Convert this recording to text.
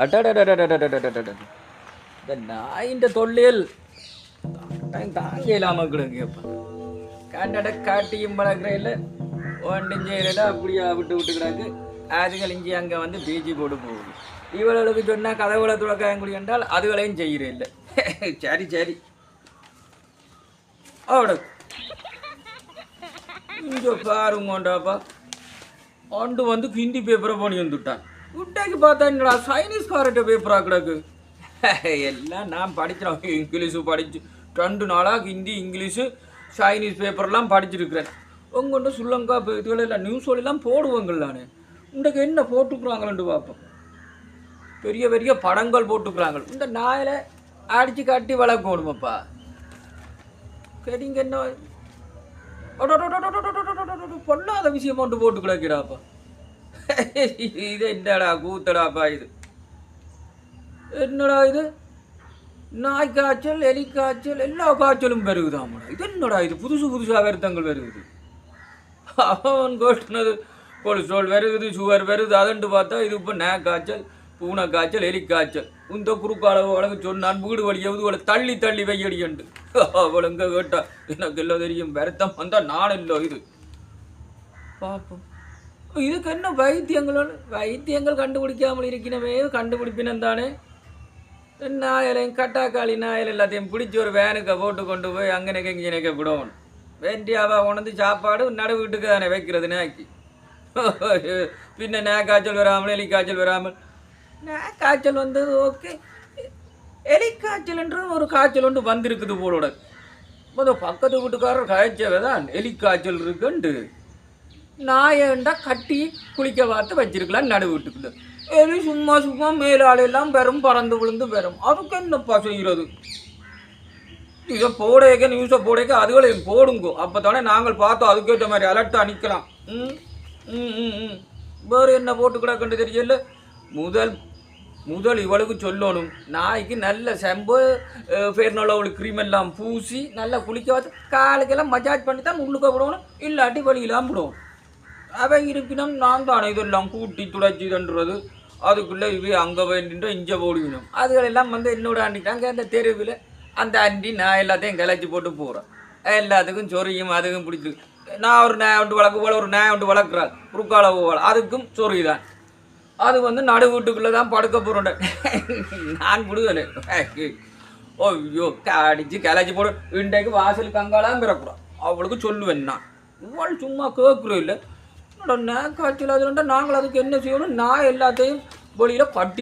அடடடடடடடடடடட. இந்த நாயின் தொல்லையில் தாங்க இல்லாமல் கிடக்குப்பா. கண்டட காட்டியும் பழக்கிறதில்ல ஒன்றும் செய்யல, அப்படியா விட்டு விட்டு கிடக்கு. அதுகள் இங்கே அங்கே வந்து பீச்சி போட்டு போகுது. இவளுக்கு சொன்னால் கதவுகளை துறக்காயங்குடி என்றால் அதுகளையும் செய்கிறே இல்லை. சரி சரி அவட இங்கே பாருங்கோண்டாப்பா. ஆண்டு வந்து ஹிந்தி பேப்பரை பண்ணி வந்துட்டான். விட்டாக்கி பார்த்தா என்னடா சைனீஸ்காரட்ட பேப்பரா கிடக்கு. எல்லாம் நான் படிக்கிறோம், இங்கிலீஷு படிச்சு 2 நாளாக ஹிந்தி இங்கிலீஷு சைனீஸ் பேப்பர்லாம் படிச்சிருக்கிறேன். உங்கள்கிட்ட சுல்லங்கா இதுகள் எல்லாம் நியூஸ்லாம் போடுவாங்கள். நான் இன்றைக்கு என்ன போட்டுக்கிறாங்களேன்ட்டு பார்ப்போம். பெரிய பெரிய படங்கள் போட்டுக்கிறாங்க. இந்த நாயில் அடித்து கட்டி வளர்க்கணுமாப்பா. சரிங்க என்ன பொல்லாத விஷயம் ஒன்று போட்டு கிடக்கிறாப்பா. இது என்னடா கூத்தடாப்பா, இது என்னடா இது? நாய் காய்ச்சல், எலி காய்ச்சல், எல்லா காய்ச்சலும் பெருகுதாமா. இது என்னடா இது? புதுசு புதுசாக வருத்தங்கள் வருகுது. அவன் கோட்டினது கொலஸ்ட்ரால் வருகுது, சுகர் வருது. அதன்ட்டு பார்த்தா இது இப்போ நே காய்ச்சல், பூனை காய்ச்சல், எலி காய்ச்சல். இந்த குறுக்காளவு வழக்கு சொன்னான் வீடு வழி எவ்வளோ தள்ளி தள்ளி வையடியண்டு. அவளுங்க கேட்டா எனக்கு எல்லாம் தெரியும். வருத்தம் வந்தால் நான் இல்லை. இது பார்ப்போம். இதுக்கு என்ன வைத்தியங்கள் கண்டுபிடிக்காமல் இருக்கணுமே. கண்டுபிடிப்பினம் தானே. நாயலையும் கட்டாக்காளி நாயல் எல்லாத்தையும் பிடிச்சி ஒரு வேனுக்கு போட்டு கொண்டு போய் அங்கே இங்கே விடணும். வேண்டியாவா உணர்ந்து சாப்பாடு நடு வீட்டுக்கு தானே வைக்கிறது நேக்கி. பின்ன நே காய்ச்சல் வராமல், எலி காய்ச்சல் வராமல். நே காய்ச்சல் வந்து ஓகே, எலி காய்ச்சல்ன்ற ஒரு காய்ச்சல் ஒன்று வந்திருக்குது போலோட. பக்கத்து வீட்டுக்காரர் காய்ச்சவே தான் எலி காய்ச்சல் இருக்குன்ட்டு நாயண்டா கட்டி குளிக்க பார்த்து வச்சிருக்கலாம் நடு வீட்டுக்குள்ள. எலி சும்மா சும்மா மேலாளெல்லாம் பெறும், பறந்து விழுந்து பெறும். அதுக்கு என்னப்பா செய்கிறது? இதை போடையக்க நியூஸை போடையக்க அதுகளையும் போடுங்கோ. அப்போ தானே நாங்கள் பார்த்தோம் அதுக்கேற்ற மாதிரி அலர்ட்டாக நிற்கலாம். வேறு என்ன போட்டு கிடக்குன்னு தெரியல. முதல் இவளுக்கு சொல்லணும், நாய்க்கு நல்ல செம்பு ஃபேர்னோலோவில் க்ரீம் எல்லாம் பூசி நல்லா குளிக்க பார்த்து காலுக்கெல்லாம் மஜாஜ் பண்ணி தான் உள்ளுக்க விடணும். இல்லாட்டி வழியெல்லாம் விடுவோம். அவன் இருப்பினும் நான் தானே இதெல்லாம் கூட்டி துடைச்சி தண்டுறது. அதுக்குள்ளே இவே அங்கே வேண்டின்ற இஞ்ச போடுவினோம். அதுகளெல்லாம் வந்து என்னோட ஆண்டிட்டாங்க. அந்த தெருவில் அந்த ஆண்டி நான் எல்லாத்தையும் கிளச்சி போட்டு போகிறேன். எல்லாத்துக்கும் சொரியும், அதுக்கும் பிடிச்சிருக்கு. நான் ஒரு நாய் ஒன்று வளர்க்க போல ஒரு நாய் ஒன்று வளர்க்குறாள், குறுக்கால போவாள். அதுக்கும் சொறி தான். அது வந்து நடு வீட்டுக்குள்ளே தான் படுக்க போகிறேன். நான் விடுதலை. ஐயோ அடித்து கிளச்சி போட இன்றைக்கு வாசலுக்கு அங்காலாம் பிறக்கூடாது. அவளுக்கு சொல்லுவேன் நான். இவள் சும்மா கேட்குறோம் இல்லை. நே காய்ச்சல் அதுலண்டா நாங்கள் அதுக்கு என்ன செய்யணும்? நான் எல்லாத்தையும் வெளியில் கட்டி